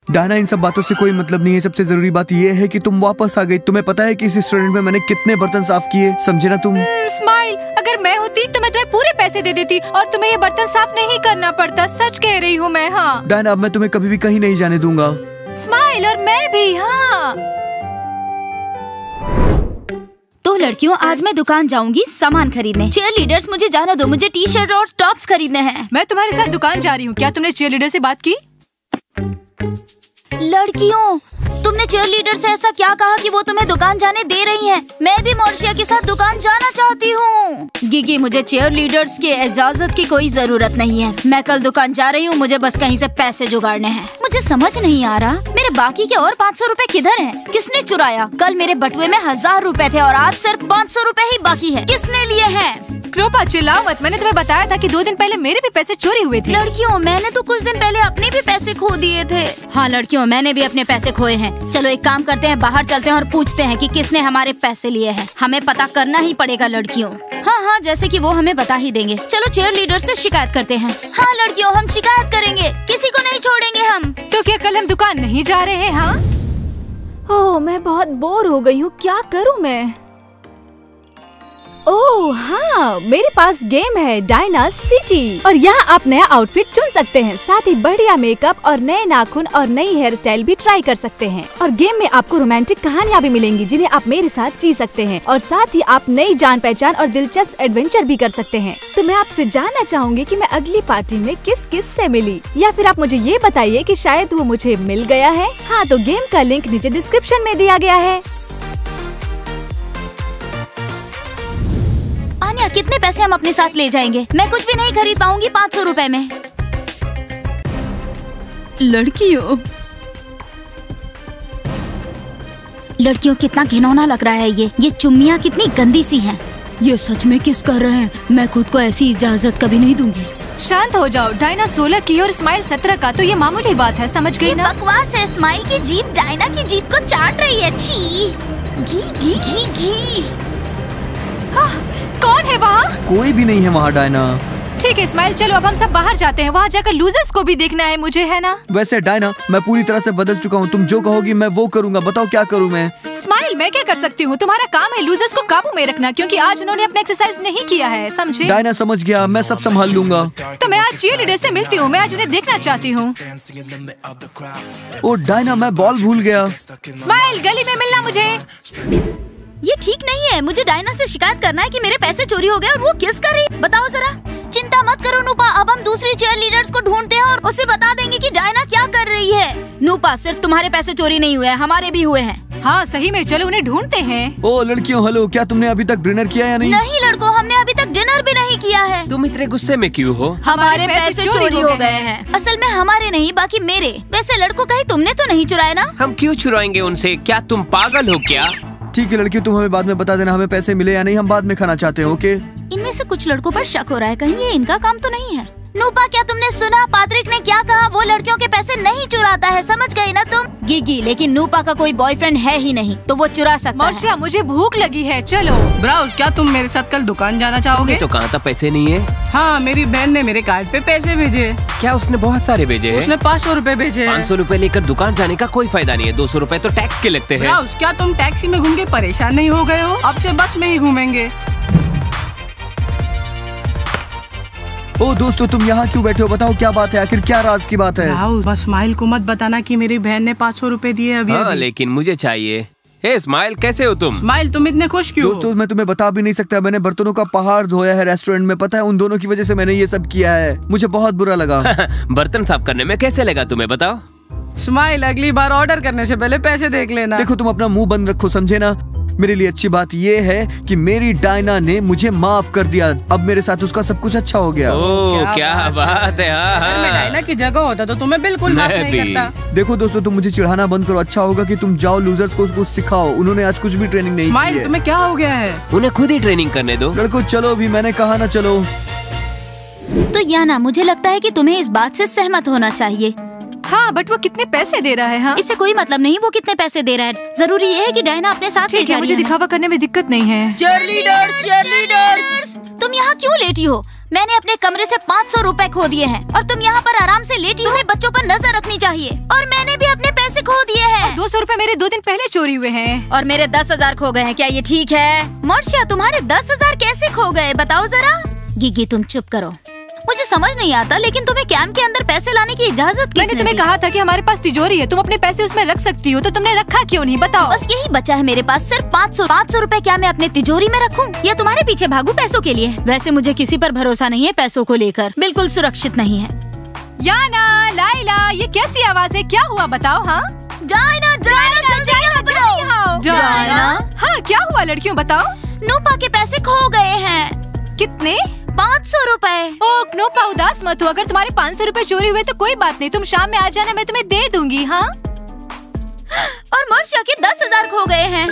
Diana, इन सब बातों से कोई मतलब नहीं है। सबसे जरूरी बात ये है कि तुम वापस आ गई। तुम्हें पता है कि इस रेस्टोरेंट में मैंने कितने बर्तन साफ किए, समझे ना तुम? स्माइल, अगर मैं होती तो मैं तुम्हें पूरे पैसे दे देती और तुम्हें ये बर्तन साफ नहीं करना पड़ता। सच कह रही हूँ मैं। हाँ डायना, अब मैं तुम्हें कभी भी कहीं नहीं जाने दूंगा। स्माइल, और मैं भी। हाँ तो लड़कियों, आज मैं दुकान जाऊंगी सामान खरीदने। चीयर लीडर्स, मुझे जाना दो, मुझे टी शर्ट और टॉप्स खरीदने हैं। मैं तुम्हारे साथ दुकान जा रही हूँ। क्या तुमने चीयर लीडर से बात की? लड़कियों, तुमने चीयर लीडर से ऐसा क्या कहा कि वो तुम्हें दुकान जाने दे रही हैं? मैं भी मोर्शिया के साथ दुकान जाना चाहती हूँ। गिगी, मुझे चीयर लीडर्स की इजाजत की कोई जरूरत नहीं है। मैं कल दुकान जा रही हूँ, मुझे बस कहीं से पैसे जुगाड़ने हैं। मुझे समझ नहीं आ रहा मेरे बाकी के और 500 रुपए किधर हैं? किसने चुराया? कल मेरे बटुए में 1000 रुपए थे और आज सिर्फ 500 रुपए ही बाकी है। किसने लिए हैं? क्रोपा, चिल्लाओ मत। मैंने तुम्हें बताया था कि 2 दिन पहले मेरे भी पैसे चोरी हुए थे। लड़कियों, मैंने तो कुछ दिन पहले अपने भी पैसे खो दिए थे। हाँ लड़कियों, मैंने भी अपने पैसे खोए हैं। चलो एक काम करते हैं, बाहर चलते हैं और पूछते हैं कि किसने हमारे पैसे लिए हैं। हमें पता करना ही पड़ेगा लड़कियों। हाँ, जैसे कि वो हमें बता ही देंगे। चलो चीयर लीडर से शिकायत करते हैं। हाँ लड़कियों, हम शिकायत करेंगे, किसी को नहीं छोड़ेंगे हम। तो क्या कल हम दुकान नहीं जा रहे हैं? हाँ। ओह, मैं बहुत बोर हो गई हूँ। क्या करूँ मैं? ओह हाँ, मेरे पास गेम है डायना सिटी और यहाँ आप नया आउटफिट चुन सकते हैं। साथ ही बढ़िया मेकअप और नए नाखून और नई हेयर स्टाइल भी ट्राई कर सकते हैं। और गेम में आपको रोमांटिक कहानियाँ भी मिलेंगी जिन्हें आप मेरे साथ जी सकते हैं। और साथ ही आप नई जान पहचान और दिलचस्प एडवेंचर भी कर सकते हैं। तो मैं आपसे जानना चाहूँगी कि मैं अगली पार्टी में किस किस से मिली, या फिर आप मुझे ये बताइए कि शायद वो मुझे मिल गया है। हाँ, तो गेम का लिंक नीचे डिस्क्रिप्शन में दिया गया है। आन्या, कितने पैसे हम अपने साथ ले जाएंगे? मैं कुछ भी नहीं खरीद पाऊंगी 500 रुपए में। लड़कियों कितना घिनौना लग रहा है ये चुम्मियाँ कितनी गंदी सी हैं। ये सच में किस कर रहे हैं? मैं खुद को ऐसी इजाजत कभी नहीं दूंगी। शांत हो जाओ। डायना 16 की और स्माइल 17 का, तो ये मामूली बात है, समझ गई ना? बकवास है। स्माइल की जीभ डायना की जीभ को चाट रही है। छी, घी घी घी घी। कौन है वहाँ? कोई भी नहीं है वहाँ डायना। ठीक है स्माइल, चलो अब हम सब बाहर जाते हैं। वहाँ जाकर लूजर्स को भी देखना है मुझे, है ना? वैसे डायना, मैं पूरी तरह से बदल चुका हूँ। तुम जो कहोगी मैं वो करूँगा। बताओ क्या करूँ मैं? स्माइल, मैं क्या कर सकती हूँ? तुम्हारा काम है लूजर्स को काबू में रखना, क्योंकि आज उन्होंने अपना एक्सरसाइज नहीं किया है, समझे? डायना समझ गया, मैं सब संभाल लूंगा। तो मैं आज चीयर लीडर से मिलती हूँ। मैं आज उन्हें देखना चाहती हूँ। ओ डायना, मैं बॉल भूल गया। स्माइल, गली में मिलना मुझे। ये ठीक नहीं है। मुझे डायना से शिकायत करना है कि मेरे पैसे चोरी हो गए और वो किस कर रही। बताओ जरा। चिंता मत करो नूपा, अब हम दूसरी चीयर लीडर्स को ढूंढते हैं और उसे बता देंगे कि डायना क्या कर रही है। नूपा, सिर्फ तुम्हारे पैसे चोरी नहीं हुए हैं, हमारे भी हुए हैं। हाँ सही में, चलो उन्हें ढूंढते हैं। ओ लड़कियों, हेलो, क्या तुमने अभी तक डिनर किया या नहीं? नहीं लड़कों, हमने अभी तक डिनर भी नहीं किया है। तुम इतने गुस्से में क्यों हो? हमारे पैसे चोरी हो गए हैं। असल में हमारे नहीं, बाकी मेरे। वैसे लड़कों, कहीं तुमने तो नहीं चुराए ना? हम क्यों चुराएंगे उनसे? क्या तुम पागल हो क्या? ठीक है लड़कियों, तुम हमें बाद में बता देना हमें पैसे मिले या नहीं। हम बाद में खाना चाहते हैं, ओके? इनमें से कुछ लड़कों पर शक हो रहा है, कहीं ये इनका काम तो नहीं है। नूपा, क्या तुमने सुना पैट्रिक ने क्या कहा? वो लड़कियों के पैसे नहीं चुराता है, समझ गई ना तुम? गिगी, लेकिन नूपा का कोई बॉयफ्रेंड है ही नहीं, तो वो चुरा सकता है। मोर्शिया, मुझे भूख लगी है, चलो। ब्राउज, क्या तुम मेरे साथ कल दुकान जाना चाहोगे? तो कहाँ था, पैसे नहीं है? हाँ, मेरी बहन ने मेरे कार्ड पे पैसे भेजे। क्या उसने बहुत सारे भेजे? उसने 500 रुपए भेजे। 500 रुपए लेकर दुकान जाने का कोई फायदा नहीं है। 200 रुपए तो टैक्स के लगते हैं। ब्राउज, क्या तुम टैक्सी में घूम के परेशान नहीं हो गए हो? अब से बस में ही घूमेंगे। ओ दोस्तों, तुम यहाँ क्यों बैठे हो? बताओ क्या बात है, आखिर क्या राज की बात है? ब्राउज, बस स्माइल को मत बताना कि मेरी बहन ने 500 रुपए दिए अभी। हाँ, लेकिन मुझे चाहिए। हे स्माइल, कैसे हो तुम? स्माइल, तुम इतने खुश क्यों? दोस्तों, मैं तुम्हें बता भी नहीं सकता, मैंने बर्तनों का पहाड़ धोया है रेस्टोरेंट में। पता है, उन दोनों की वजह से मैंने ये सब किया है। मुझे बहुत बुरा लगा। बर्तन साफ करने में कैसे लगा तुम्हें, बताओ? स्माइल, अगली बार ऑर्डर करने से पहले पैसे देख लेना। देखो, तुम अपना मुंह बंद रखो, समझे ना? मेरे लिए अच्छी बात ये है कि मेरी डायना ने मुझे माफ कर दिया। अब मेरे साथ उसका सब कुछ अच्छा हो गया। ओह, क्या बात है। अगर मैं डायना की जगह होता तो तुम्हें बिल्कुल माफ नहीं करता। देखो दोस्तों, तुम मुझे चिढ़ाना बंद करो। अच्छा होगा कि तुम जाओ लूजर्स को कुछ सिखाओ। उन्होंने आज कुछ भी ट्रेनिंग नहीं की है। तुम्हें क्या हो गया है? उन्हें खुद ही ट्रेनिंग करने दो। लड़कों चलो, भी मैंने कहा ना, चलो। तो याना, मुझे लगता है कि तुम्हें इस बात से सहमत होना चाहिए। हाँ, बट वो कितने पैसे दे रहा है? हाँ, इससे कोई मतलब नहीं वो कितने पैसे दे रहा है। जरूरी ये है कि डायना अपने साथ ले जा रही है। मुझे दिखावा करने में दिक्कत नहीं है। चीयर लीडर्स, तुम यहाँ क्यों लेटी हो? मैंने अपने कमरे से 500 रुपए खो दिए हैं और तुम यहाँ पर आराम से लेटी हो। तुम्हें बच्चों पर नजर रखनी चाहिए। और मैंने भी अपने पैसे खो दिए हैं। 200 रुपए मेरे 2 दिन पहले चोरी हुए हैं। और मेरे 10,000 खो गए हैं। क्या ये ठीक है? मोर्शिया, तुम्हारे 10,000 कैसे खो गए बताओ जरा। गिगी तुम चुप करो। मुझे समझ नहीं आता, लेकिन तुम्हें कैंप के अंदर पैसे लाने की इजाजत मैंने तुम्हें कहा था कि हमारे पास तिजोरी है, तुम अपने पैसे उसमें रख सकती हो, तो तुमने रखा क्यों नहीं बताओ। बस यही बचा है मेरे पास, सिर्फ 500 रुपए। क्या मैं अपने तिजोरी में रखूं या तुम्हारे पीछे भागूं पैसों के लिए? वैसे मुझे किसी पर भरोसा नहीं है पैसों को लेकर, बिल्कुल सुरक्षित नहीं है। याना, लाइला, ये कैसी आवाज है? क्या हुआ बताओ। हाँ डायना, जल्दी यहाँ आओ। डायना, हाँ क्या हुआ लड़कियों बताओ। नूपा के पैसे खो गए हैं। कितने? 500 रुपए। ओ नूपा, उदास मत हो। अगर तुम्हारे 500 रुपए चोरी हुए तो कोई बात नहीं, तुम शाम में आ जाना, मैं तुम्हें दे दूंगी। हाँ। और मोर्शिया के 10,000 खो गए हैं।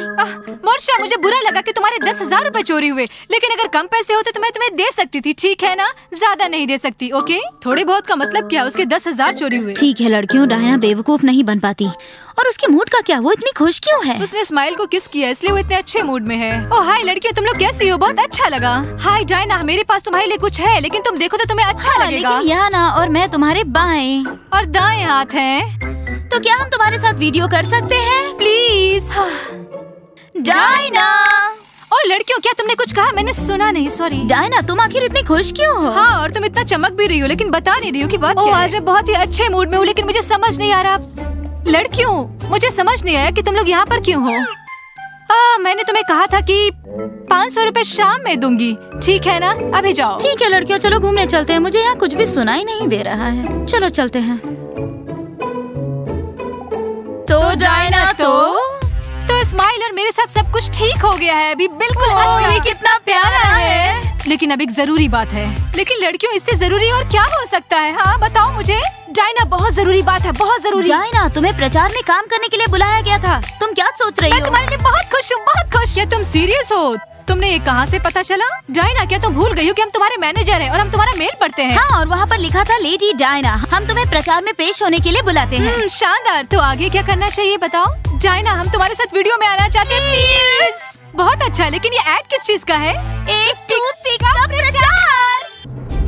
मोर्शिया, मुझे बुरा लगा कि तुम्हारे 10,000 रुपए चोरी हुए, लेकिन अगर कम पैसे होते तो मैं तुम्हें दे सकती थी, ठीक है ना? ज्यादा नहीं दे सकती, ओके? थोड़े बहुत का मतलब क्या, उसके 10,000 चोरी हुए। ठीक है लड़कियों, डायना बेवकूफ नहीं बन पाती। और उसके मूड का क्या, वो इतनी खुश क्यों है? उसने स्माइल को किस किया, इसलिए वो इतने अच्छे मूड में है। ओह हाय लड़कियों, तुम लोग कैसी हो? बहुत अच्छा लगा। हाय डायना, मेरे पास तुम्हारे लिए कुछ है, लेकिन तुम देखो तो तुम्हें अच्छा लगेगा। लेकिन याना और मैं तुम्हारे बाएं और दाएं हाथ हैं। तो क्या हम तुम्हारे साथ वीडियो कर सकते हैं? प्लीज। डायना। और लड़कियों, क्या तुमने कुछ कहा? मैंने सुना नहीं, सॉरी। डायना, तुम आखिर इतनी खुश क्यों हो? हाँ, और तुम इतना चमक भी रही हो, लेकिन बता नहीं रही हो कि बात क्या है। आज मैं बहुत ही अच्छे मूड में हूँ, लेकिन मुझे समझ नहीं आ रहा। लड़कियों, मुझे समझ नहीं आया कि तुम लोग यहाँ पर क्यों हो। मैंने तुम्हें कहा था कि 500 रुपए शाम में दूंगी, ठीक है ना? अभी जाओ। ठीक है लड़कियों, चलो घूमने चलते हैं। मुझे यहाँ कुछ भी सुनाई नहीं दे रहा है। चलो चलते हैं। तो डायना, तो स्माइल और मेरे साथ सब कुछ ठीक हो गया है अभी, बिल्कुल अच्छा। ये कितना प्यारा है। लेकिन अब एक जरूरी बात है। लेकिन लड़कियों, इससे जरूरी और क्या हो सकता है? हाँ बताओ मुझे। डायना, बहुत जरूरी बात है, बहुत जरूरी। डायना, तुम्हें प्रचार में काम करने के लिए बुलाया गया था। तुम क्या सोच रही हो? मैं तुम्हारे लिए बहुत खुश हूँ, बहुत खुश। क्या तुम सीरियस हो? तुमने ये कहाँ से पता चला? डायना, क्या तुम भूल गई हो कि हम तुम्हारे मैनेजर हैं और हम तुम्हारा मेल पढ़ते हैं? हाँ, और वहाँ पर लिखा था लेडी डायना। हम तुम्हें प्रचार में पेश होने के लिए बुलाते हैं। शानदार। तो आगे क्या करना चाहिए बताओ? डायना, हम तुम्हारे साथ वीडियो में आना चाहते हैं, प्लीज। बहुत अच्छा, लेकिन ये ऐड किस चीज का है? एक टूथपिक का प्रचार।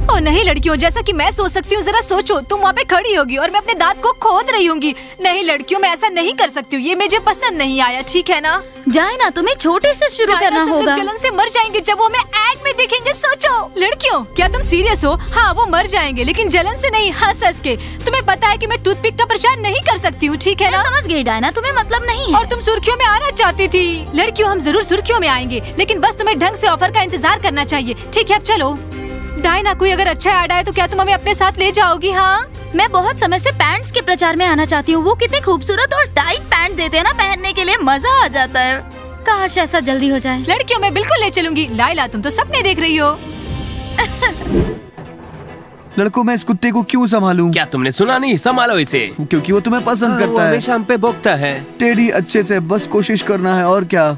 ओ नहीं लड़कियों, जैसा कि मैं सोच सकती हूँ, जरा सोचो, तुम वहाँ पे खड़ी होगी और मैं अपने दांत को खोद रही होंगी। नहीं लड़कियों, मैं ऐसा नहीं कर सकती हूँ, ये मुझे पसंद नहीं आया, ठीक है ना? डायना, तुम्हें छोटे से शुरू करना होगा। जलन से मर जाएंगे जब वो हमें ऐड में देखेंगे, सोचो। लड़कियों, क्या तुम सीरियस हो? हाँ, वो मर जाएंगे, लेकिन जलन से नहीं, हंस हंस के। तुम्हें पता है कि मैं टूथपिक का प्रचार नहीं कर सकती हूँ, ठीक है ना? समझ गई डायना, तुम्हें मतलब नहीं है। और तुम सुर्खियों में आना चाहती थी। लड़कियों, हम जरूर सुर्खियों में आएंगे, लेकिन बस तुम्हें ढंग से ऑफर का इंतजार करना चाहिए, ठीक है? अब चलो। डायना, कोई अगर अच्छा ऐड आए तो क्या तुम हमें अपने साथ ले जाओगी? हाँ, मैं बहुत समय से पैंट्स के प्रचार में आना चाहती हूँ। वो कितने खूबसूरत और टाइट पैंट देते हैं ना, पहनने के लिए मजा आ जाता है। काश ऐसा जल्दी हो जाए। लड़कियों, मैं बिल्कुल ले चलूंगी। लाइला, तुम तो सपने देख रही हो। लड़कों, मैं इस कुत्ते को क्यों संभालूं? क्या तुमने सुना नहीं? संभालो इसे। क्योंकि वो तुम्हें पसंद वो करता है। हमेशा हम पे भौंकता है। टेडी, अच्छे से बस कोशिश करना है, और क्या।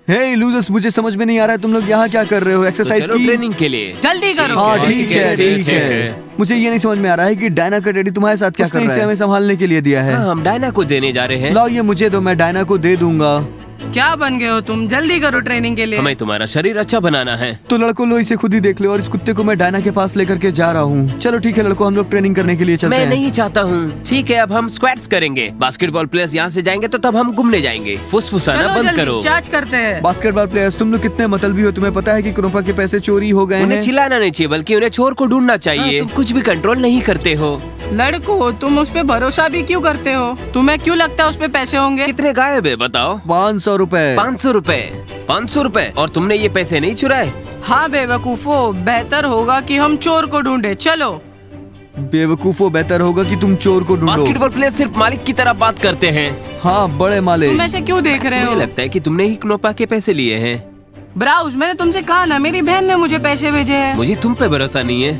हे लूजर्स, मुझे समझ में नहीं आ रहा है तुम लोग यहाँ क्या कर रहे हो? एक्सरसाइज तो चलो की? ट्रेनिंग के लिए। जल्दी करो। हाँ ठीक है, ठीक है। है। मुझे ये नहीं समझ में आ रहा है कि डायना का डैडी तुम्हारे साथ क्या कर रहा है। इसे हमें संभालने के लिए दिया है। हाँ, हम डायना को देने जा रहे हैं। लाओ ये मुझे दो, मैं डायना को दे दूंगा। क्या बन गए हो तुम? जल्दी करो ट्रेनिंग के लिए। हमें तुम्हारा शरीर अच्छा बनाना है। तो लड़कों, लो इसे खुद ही देख लो, और इस कुत्ते को मैं डायना के पास लेकर के जा रहा हूँ। चलो ठीक है लड़कों, हम लोग ट्रेनिंग करने के लिए चलते मैं हैं। नहीं चाहता हूँ। ठीक है, अब हम स्क्वाट्स करेंगे। बास्केटबॉल प्लेयर्स यहाँ से जाएंगे तो तब हम घूमने जाएंगे। फुसफुसाना चलो बंद जल्दी करो। चार्ज करते हैं। बास्केटबॉल प्लेयर्स, तुम लोग कितने मतलबी हो? तुम्हें पता है कि क्रोपा के पैसे चोरी हो गए उन्हें हैं? चिल्लाना नहीं चाहिए, बल्कि उन्हें चोर को ढूंढना चाहिए। तुम कुछ भी कंट्रोल नहीं करते हो। लड़को, तुम उस पे भरोसा भी क्यों करते हो? तुम्हें क्यों लगता है उस पे पैसे होंगे? कितने गायब है बताओ? 500 रुपए। 500 रुपए। 500 रुपए, और तुमने ये पैसे नहीं चुराए? हाँ बेवकूफो, बेहतर होगा कि हम चोर को ढूंढे। चलो। बेवकूफो, बेहतर होगा कि तुम चोर को ढूंढो। बास्केटबॉल प्लेयर सिर्फ मालिक की तरह बात करते हैं। हाँ, बड़े मालिक। तुम ऐसे क्यों देख रहे हो? मुझे लगता है कि तुमने ही क्नोपा के पैसे लिए हैं। ब्राउज, मैंने तुमसे कहा ना, मेरी बहन ने मुझे पैसे भेजे हैं। मुझे तुम पे भरोसा नहीं है।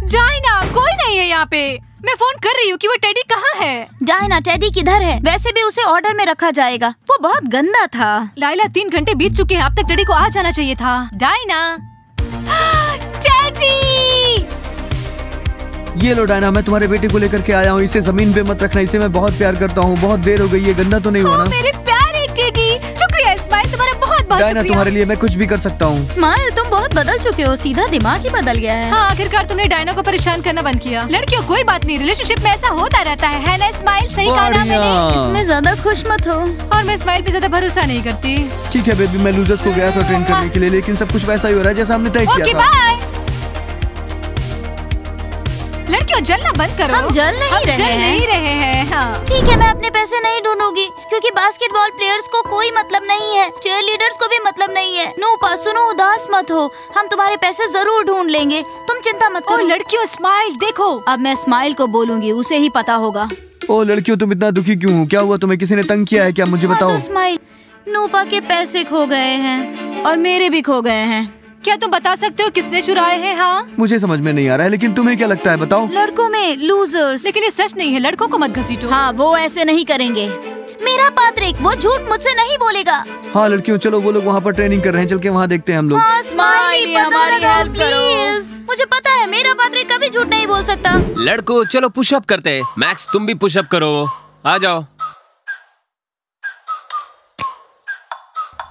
डायना, कोई नहीं है यहाँ पे। मैं फोन कर रही हूँ कि वो टेडी कहाँ है। डायना, टेडी किधर है? वैसे भी उसे ऑर्डर में रखा जाएगा, वो बहुत गंदा था। लाइला, 3 घंटे बीत चुके हैं, अब तक टेडी को आ जाना चाहिए था। Diana, teddy! ये लो डायना, मैं तुम्हारे बेटे को लेकर के आया हूँ। इसे जमीन पे मत रखना, इसे मैं बहुत प्यार करता हूँ। बहुत देर हो गई, ये गंदा तो नहीं हुआ ना? मेरे प्यारे टेडी, शुक्रिया इस स्माइल, तुम्हारा बहुत बहुत डायना, शुक्रिया। तुम्हारे लिए मैं कुछ भी कर सकता हूँ। स्माइल, तुम बहुत बदल चुके हो, सीधा दिमाग ही बदल गया है। हाँ, आखिरकार तुमने डायना को परेशान करना बंद किया। लड़कियों, कोई बात नहीं, रिलेशनशिप में ऐसा होता रहता है ना स्माइल? सही कहा ना मैंने? बढ़िया। इसमें ज्यादा खुश मत हो। और मैं स्माइल पे ज्यादा भरोसा नहीं करती। ठीक है बेबी, मैं लूजर्स को गया था ट्रेन करने के लिए, लेकिन सब कुछ वैसा ही हो रहा है जैसा हमने तय ओके किया था। बाय। लड़कियों, जलना बंद करो। हम जल नहीं रहे हैं। हाँ। ठीक है, मैं अपने पैसे नहीं ढूंढूंगी क्योंकि बास्केटबॉल प्लेयर्स को कोई मतलब नहीं है, चीयर लीडर्स को भी मतलब नहीं है। नूपा, सुनो, उदास मत हो, हम तुम्हारे पैसे जरूर ढूंढ लेंगे, तुम चिंता मत करो। लड़कियों, स्माइल देखो। अब मैं स्माइल को बोलूंगी, उसे ही पता होगा। ओ लड़कियों, तुम इतना दुखी क्यों हो? क्या हुआ तुम्हें? किसी ने तंग किया है क्या? मुझे बताओ। हाँ तो स्माइल, नूपा के पैसे खो गए हैं और मेरे भी खो गए हैं। क्या तुम बता सकते हो किसने चुराए हैं? हाँ, मुझे समझ में नहीं आ रहा है, लेकिन तुम्हें क्या लगता है? बताओ। लड़कों में लूजर्स। लेकिन ये सच नहीं है, लड़कों को मत घसीटो। हाँ, वो ऐसे नहीं करेंगे। मेरा पात्रिक, वो झूठ मुझसे नहीं बोलेगा। हाँ लड़कियों, चलो, वो लोग वहाँ पर ट्रेनिंग कर रहे हैं, चल के वहाँ देखते हैं हम लोग। हाँ, स्माइली, हमारी हेल्प करो। मुझे पता है मेरा पात्रिक कभी झूठ नहीं बोल सकता। लड़कों, चलो पुशअप करते हैं। मैक्स, तुम भी पुशअप करो, आ जाओ।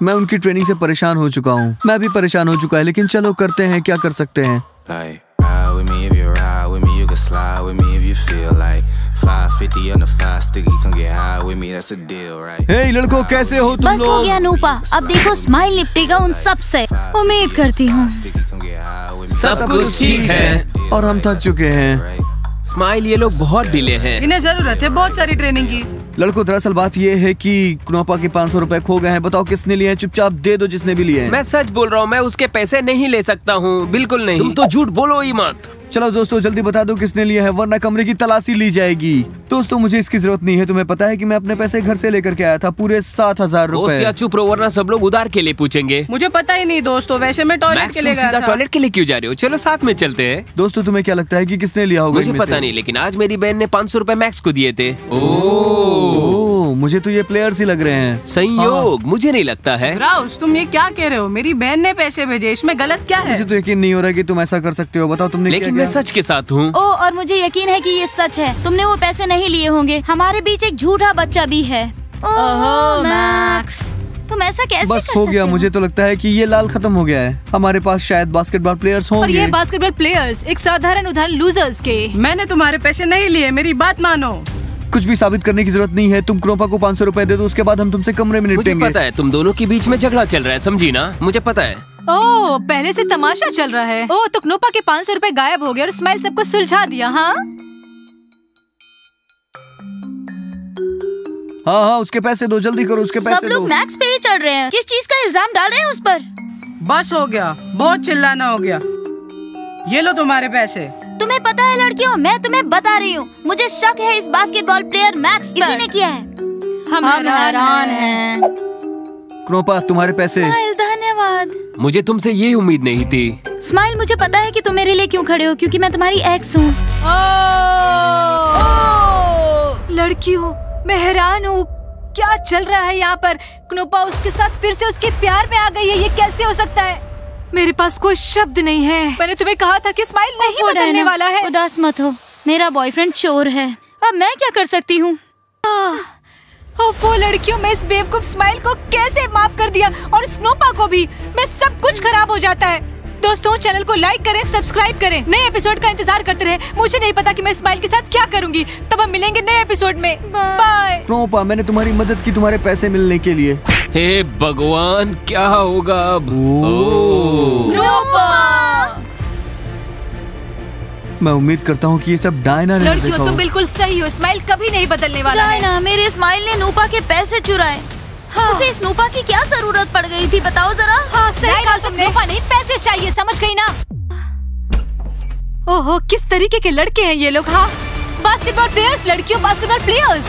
मैं उनकी ट्रेनिंग से परेशान हो चुका हूँ। मैं भी परेशान हो चुका है, लेकिन चलो करते हैं, क्या कर सकते हैं। Like, ride with me if you ride with me, you can slide with me if you feel like 550 on the 5 sticky, come get high with me, that's a deal, right? हे लड़कों, कैसे हो तुम बस हो लोग? गया नूपा, अब देखो स्माइल निपटेगा उन सब से। उम्मीद करती हूँ। Sticky, come get high with me. सब कुछ ठीक है। और हम थक चुके हैं। स्माइल, ये लोग बहुत डिले हैं। इन्हें जरूरत है बहुत सारी ट्रेनिंग की। लड़कों, दरअसल बात ये है कि क्नोपा के 500 रुपए खो गए हैं। बताओ किसने लिए हैं? चुपचाप दे दो जिसने भी लिए हैं। मैं सच बोल रहा हूँ, मैं उसके पैसे नहीं ले सकता हूँ, बिल्कुल नहीं। तुम तो झूठ बोलो ही मत। चलो दोस्तों, जल्दी बता दो किसने लिए हैं, वरना कमरे की तलाशी ली जाएगी। दोस्तों, मुझे इसकी जरूरत नहीं है। तुम्हें पता है कि मैं अपने पैसे घर से लेकर के आया था, पूरे 7,000 दोस्त, रुपए। या चुप रहो, वरना सब लोग उधार के लिए पूछेंगे। मुझे पता ही नहीं दोस्तों, वैसे मैं टॉयलेट मैक्स, के तुम लिए गया सीधा था। टॉयलेट के लिए क्यों जा रहे हो? चलो साथ में चलते हैं। दोस्तों, तुम्हें क्या लगता है कि किसने लिया होगा? मुझे इनमें पता से? नहीं, लेकिन आज मेरी बहन ने 500 रुपए मैक्स को दिए थे। ओह, मुझे तो ये प्लेयर्स ही लग रहे हैं। संयोग, मुझे नहीं लगता है। राउस, तुम ये क्या कह रहे हो? मेरी बहन ने पैसे भेजे, इसमें गलत क्या है? मुझे तो यकीन नहीं हो रहा कि तुम ऐसा कर सकते हो। बताओ तुमने लेकिन क्या मैं किया? सच के साथ हूँ। ओ, और मुझे यकीन है कि ये सच है। तुमने वो पैसे नहीं लिए होंगे। हमारे बीच एक झूठा बच्चा भी है। ओह मैक्स, तुम ऐसा कैसे बस कर हो सकते गया। मुझे तो लगता है कि ये लाल खत्म हो गया है। हमारे पास शायद बास्केटबॉल प्लेयर्स और ये होंगे। बास्केटबॉल प्लेयर्स एक साधारण उदाहरण लूजर्स के। मैंने तुम्हारे पैसे नहीं लिए, मेरी बात मानो। कुछ भी साबित करने की जरूरत नहीं है। तुम क्नोपा को 500 रुपए दे दो, उसके बाद हम तुमसे कमरे में मुझे निपटेंगे। पता है तुम दोनों के बीच में झगड़ा चल रहा है, समझी ना? मुझे पता है। ओह, पहले से तमाशा चल रहा है। ओह, तो क्नोपा के 500 रुपए गायब हो गए और स्माइल सबको सुलझा दिया। हाँ, हाँ, उसके पैसे दो, जल्दी करो, उसके सब पैसे दो। लोग मैक्स पे ही चढ़ रहे हैं। किस चीज का इल्जाम डाल रहे हैं उस पर? बस हो गया, बहुत चिल्लाना हो गया। ये लो तुम्हारे पैसे। तुम्हें पता है लड़कियों, मैं तुम्हें बता रही हूँ, मुझे शक है इस बास्केटबॉल प्लेयर मैक्स पर। किसी ने किया है। हम हैरान हैं। क्नोपा, तुम्हारे पैसे। स्माइल, धन्यवाद। मुझे तुमसे ये उम्मीद नहीं थी। स्माइल, मुझे पता है कि तुम मेरे लिए क्यों खड़े हो, क्योंकि मैं तुम्हारी एक्स हूँ। लड़कियों, मैं हैरान हूँ, क्या चल रहा है यहाँ पर? क्नोपा उसके साथ फिर से उसके प्यार में आ गई है। ये कैसे हो सकता है? मेरे पास कोई शब्द नहीं है। मैंने तुम्हें कहा था कि स्माइल नहीं बदलने वाला है। उदास मत हो, मेरा बॉयफ्रेंड चोर है। अब मैं क्या कर सकती हूँ? वो लड़कियों, मैं इस बेवकूफ स्माइल को कैसे माफ कर दिया, और स्नोपा को भी। मैं सब कुछ खराब हो जाता है। दोस्तों, चैनल को लाइक करें, सब्सक्राइब करें, नए एपिसोड का इंतजार करते रहें। मुझे नहीं पता कि मैं स्माइल के साथ क्या करूंगी। तब हम मिलेंगे नए एपिसोड में। बाय। क्नोपा, मैंने तुम्हारी मदद की तुम्हारे पैसे मिलने के लिए। हे भगवान, क्या होगा अब? मैं उम्मीद करता हूँ कि ये सब डायना ने लड़कियों, देखा तुम हो। बिल्कुल सही हो। स्माइल कभी नहीं बदलने वाला है। डायना, मेरे स्माइल ने नूपा के पैसे चुराए। हाँ। उसे इस नूपा की क्या जरूरत पड़ गई थी, बताओ जरा। हाँ, सही कहा तुमने। नूपा नहीं, पैसे चाहिए, समझ गई ना? ओहो, किस तरीके के लड़के हैं ये लोग। हाँ, बास्केटबॉल प्लेयर्स, लड़कियों, बास्केटबॉल प्लेयर्स।